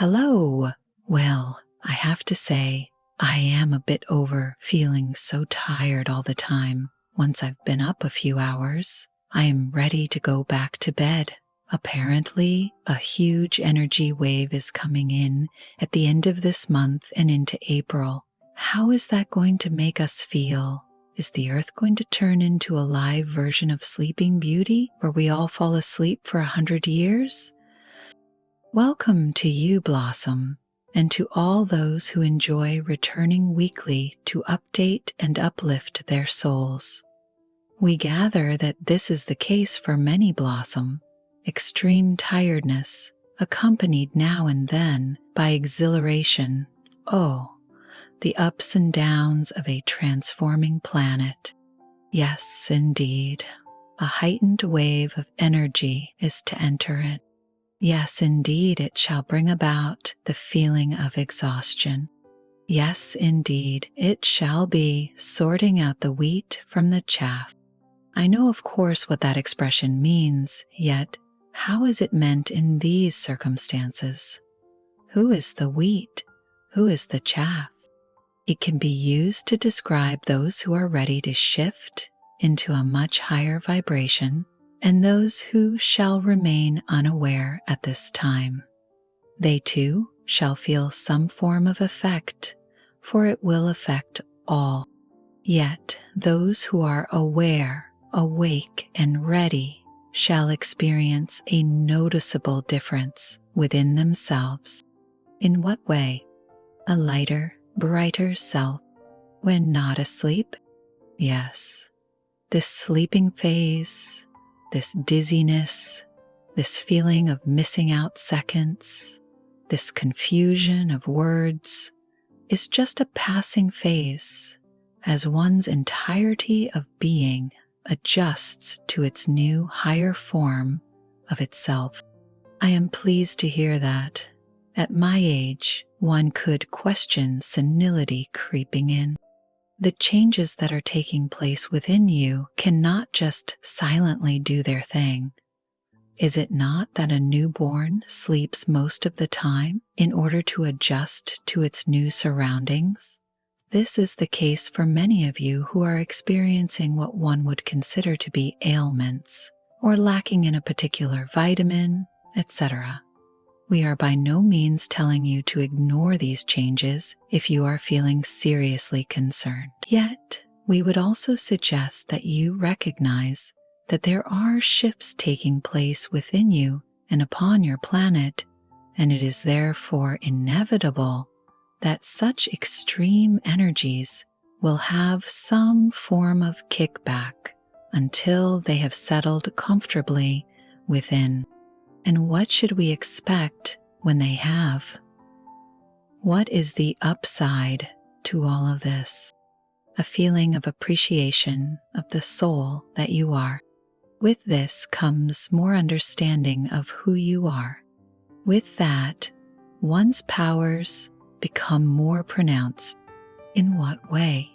Hello. Well, I have to say, I am a bit over feeling so tired all the time. Once I've been up a few hours, I am ready to go back to bed. Apparently, a huge energy wave is coming in at the end of this month and into April. How is that going to make us feel? Is the earth going to turn into a live version of Sleeping Beauty where we all fall asleep for 100 years? Welcome to you, Blossom, and to all those who enjoy returning weekly to update and uplift their souls. We gather that this is the case for many, Blossom. Extreme tiredness, accompanied now and then by exhilaration. Oh, the ups and downs of a transforming planet. Yes, indeed, a heightened wave of energy is to enter it. Yes, indeed, it shall bring about the feeling of exhaustion. Yes, indeed, it shall be sorting out the wheat from the chaff. I know, of course, what that expression means, yet how is it meant in these circumstances? Who is the wheat? Who is the chaff? It can be used to describe those who are ready to shift into a much higher vibration and those who shall remain unaware at this time. They too shall feel some form of effect, for it will affect all. Yet those who are aware, awake, and ready shall experience a noticeable difference within themselves. In what way? A lighter, brighter self when not asleep? Yes, this sleeping phase, this dizziness, this feeling of missing out seconds, this confusion of words is just a passing phase as one's entirety of being adjusts to its new higher form of itself. I am pleased to hear that. At my age, one could question senility creeping in. The changes that are taking place within you cannot just silently do their thing. Is it not that a newborn sleeps most of the time in order to adjust to its new surroundings? This is the case for many of you who are experiencing what one would consider to be ailments, or lacking in a particular vitamin, etc. We are by no means telling you to ignore these changes if you are feeling seriously concerned. Yet, we would also suggest that you recognize that there are shifts taking place within you and upon your planet, and it is therefore inevitable that such extreme energies will have some form of kickback until they have settled comfortably within. And what should we expect when they have? What is the upside to all of this? A feeling of appreciation of the soul that you are. With this comes more understanding of who you are. With that, one's powers become more pronounced. In what way?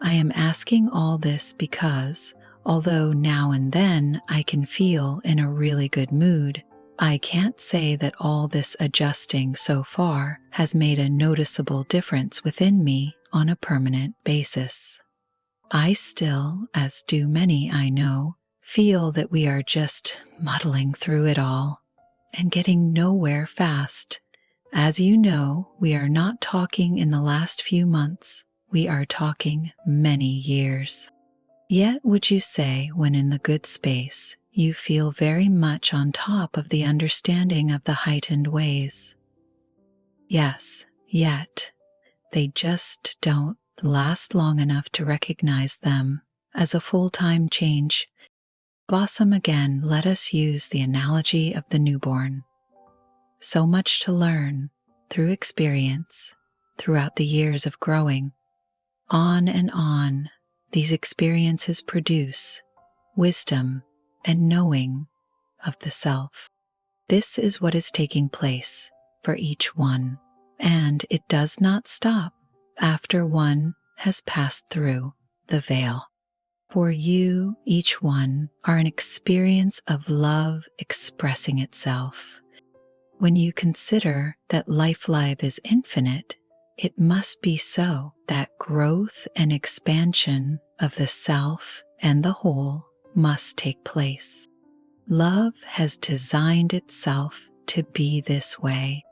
I am asking all this because, although now and then I can feel in a really good mood, I can't say that all this adjusting so far has made a noticeable difference within me on a permanent basis. I still, as do many I know, feel that we are just muddling through it all and getting nowhere fast. As you know, we are not talking in the last few months, we are talking many years. Yet would you say when in the good space, you feel very much on top of the understanding of the heightened ways? Yes, yet they just don't last long enough to recognize them as a full-time change. Blossom, again, let us use the analogy of the newborn. So much to learn through experience throughout the years of growing. On and on, these experiences produce wisdom and knowing of the self. This is what is taking place for each one, and it does not stop after one has passed through the veil. For you, each one, are an experience of love expressing itself. When you consider that life is infinite, it must be so that growth and expansion of the self and the whole must take place. Love has designed itself to be this way.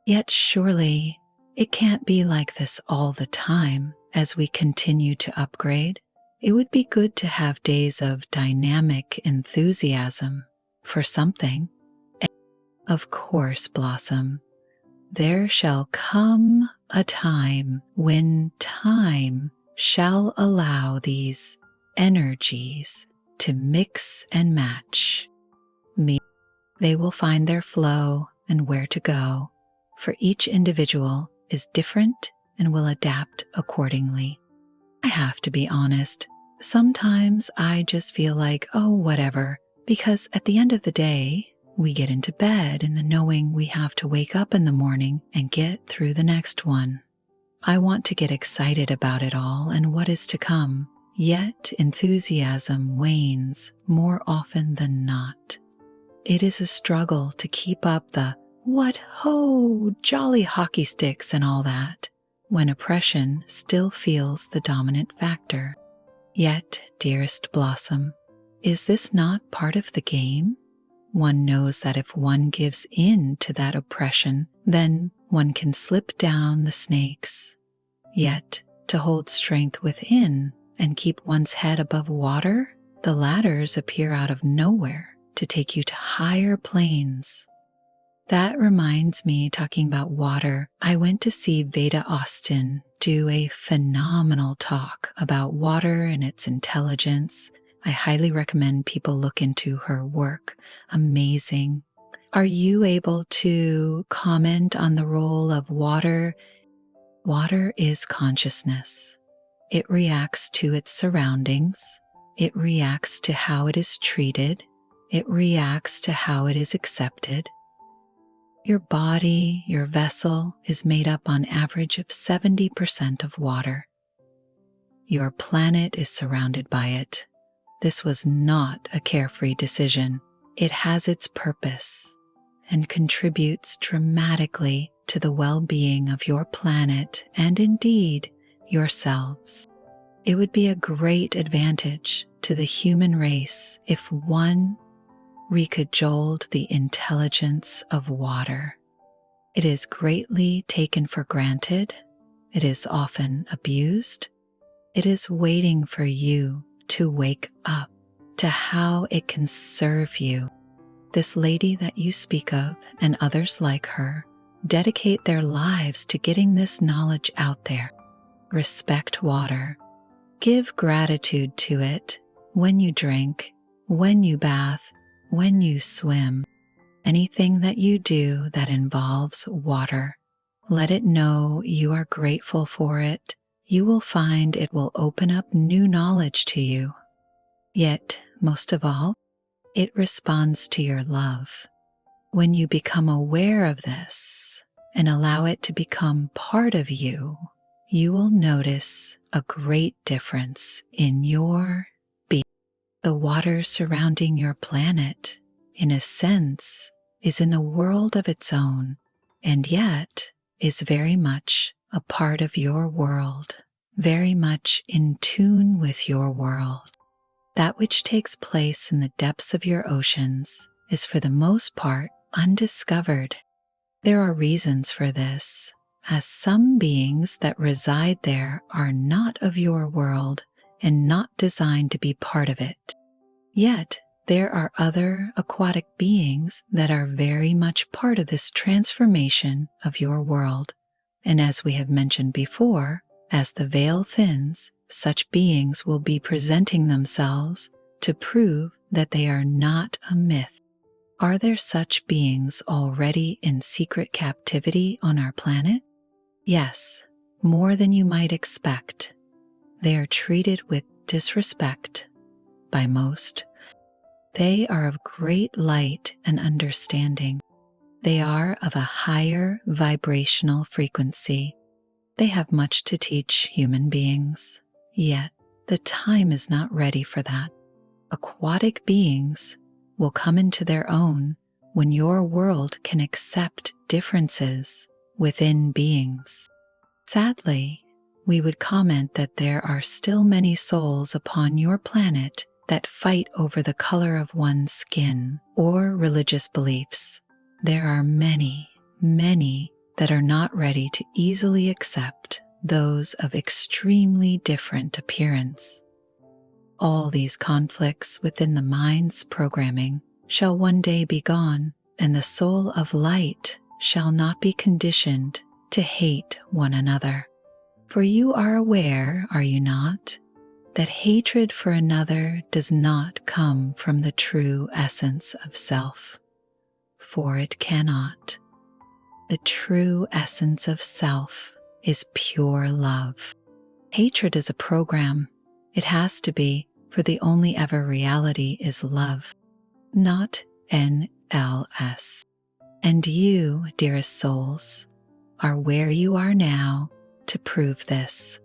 Yet surely it can't be like this all the time as we continue to upgrade. It would be good to have days of dynamic enthusiasm for something. Of course, Blossom, there shall come a time when time shall allow these energies to mix and match. They will find their flow and where to go, for each individual is different and will adapt accordingly. I have to be honest, sometimes I just feel like, oh, whatever, because at the end of the day, we get into bed in the knowing we have to wake up in the morning and get through the next one. I want to get excited about it all and what is to come, yet enthusiasm wanes more often than not. It is a struggle to keep up the what ho, jolly hockey sticks and all that, when oppression still feels the dominant factor. Yet, dearest Blossom, is this not part of the game? One knows that if one gives in to that oppression, then one can slip down the snakes. Yet, to hold strength within and keep one's head above water, the ladders appear out of nowhere to take you to higher planes. That reminds me, talking about water, I went to see Veda Austin do a phenomenal talk about water and its intelligence. I highly recommend people look into her work. Amazing. Are you able to comment on the role of water? Water is consciousness. It reacts to its surroundings. It reacts to how it is treated. It reacts to how it is accepted. Your body, your vessel, is made up on average of 70% of water. Your planet is surrounded by it. This was not a carefree decision. It has its purpose and contributes dramatically to the well-being of your planet and indeed yourselves. It would be a great advantage to the human race if one recajoled the intelligence of water. It is greatly taken for granted. It is often abused. It is waiting for you to wake up to how it can serve you. This lady that you speak of and others like her dedicate their lives to getting this knowledge out there. Respect water. Give gratitude to it when you drink, when you bath, when you swim. Anything that you do that involves water, let it know you are grateful for it. You will find it will open up new knowledge to you. Yet, most of all, it responds to your love. When you become aware of this and allow it to become part of you, you will notice a great difference in your being. The water surrounding your planet, in a sense, is in a world of its own, and yet is very much a part of your world, very much in tune with your world. That which takes place in the depths of your oceans is for the most part undiscovered. There are reasons for this, as some beings that reside there are not of your world and not designed to be part of it. Yet, there are other aquatic beings that are very much part of this transformation of your world. And as we have mentioned before, as the veil thins, such beings will be presenting themselves to prove that they are not a myth. Are there such beings already in secret captivity on our planet? Yes, more than you might expect. They are treated with disrespect by most. They are of great light and understanding. They are of a higher vibrational frequency. They have much to teach human beings, yet the time is not ready for that. Aquatic beings will come into their own when your world can accept differences within beings. Sadly, we would comment that there are still many souls upon your planet that fight over the color of one's skin or religious beliefs. There are many, many that are not ready to easily accept those of extremely different appearance. All these conflicts within the mind's programming shall one day be gone, and the soul of light shall not be conditioned to hate one another. For you are aware, are you not, that hatred for another does not come from the true essence of self, for it cannot. The true essence of self is pure love. Hatred is a program. It has to be, for the only ever reality is love, not NLS. And you, dearest souls, are where you are now to prove this.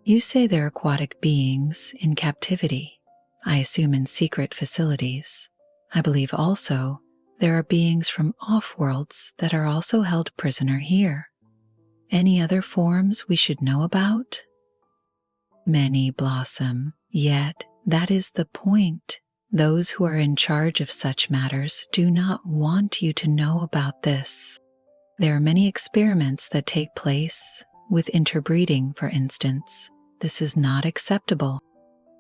You say there are aquatic beings in captivity, I assume in secret facilities. I believe also there are beings from off-worlds that are also held prisoner here. Any other forms we should know about? Many, Blossom, yet that is the point. Those who are in charge of such matters do not want you to know about this. There are many experiments that take place with interbreeding, for instance. This is not acceptable.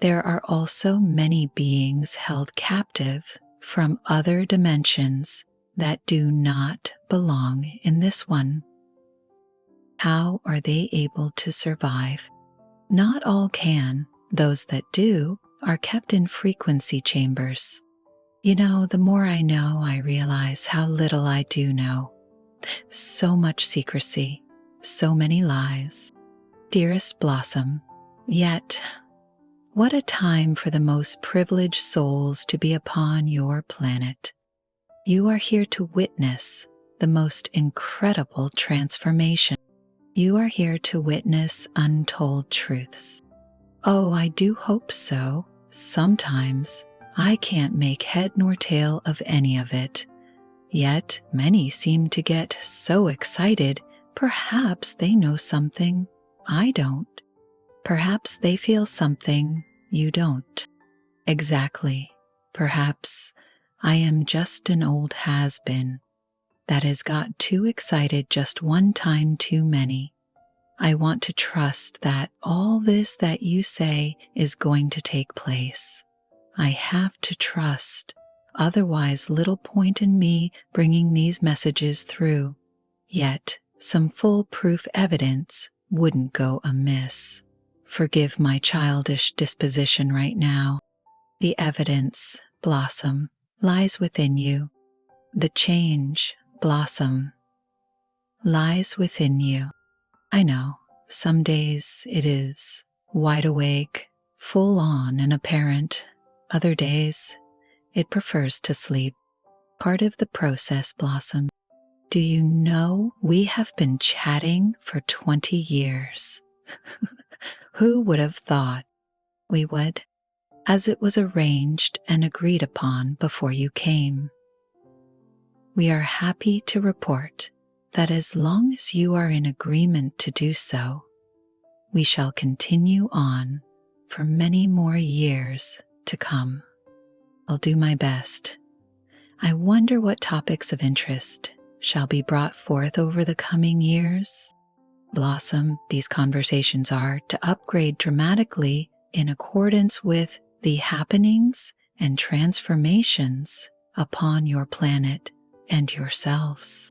There are also many beings held captive from other dimensions that do not belong in this one. How are they able to survive? Not all can. Those that do are kept in frequency chambers. You know, the more I know, I realize how little I do know. So much secrecy, so many lies. Dearest Blossom, yet, what a time for the most privileged souls to be upon your planet. You are here to witness the most incredible transformation. You are here to witness untold truths. Oh, I do hope so. Sometimes I can't make head nor tail of any of it. Yet many seem to get so excited, perhaps they know something I don't. Perhaps they feel something you don't. Exactly. Perhaps I am just an old has-been that has got too excited just one time too many. I want to trust that all this that you say is going to take place. I have to trust, otherwise little point in me bringing these messages through. Yet some foolproof evidence wouldn't go amiss. Forgive my childish disposition right now. The evidence, Blossom, lies within you. The change, Blossom, lies within you. I know, some days it is wide awake, full on and apparent. Other days, it prefers to sleep. Part of the process, Blossom. Do you know we have been chatting for 20 years? Who would have thought we would, as it was arranged and agreed upon before you came? We are happy to report that as long as you are in agreement to do so, we shall continue on for many more years to come. I'll do my best. I wonder what topics of interest shall be brought forth over the coming years. Blossom, these conversations are to upgrade dramatically in accordance with the happenings and transformations upon your planet and yourselves.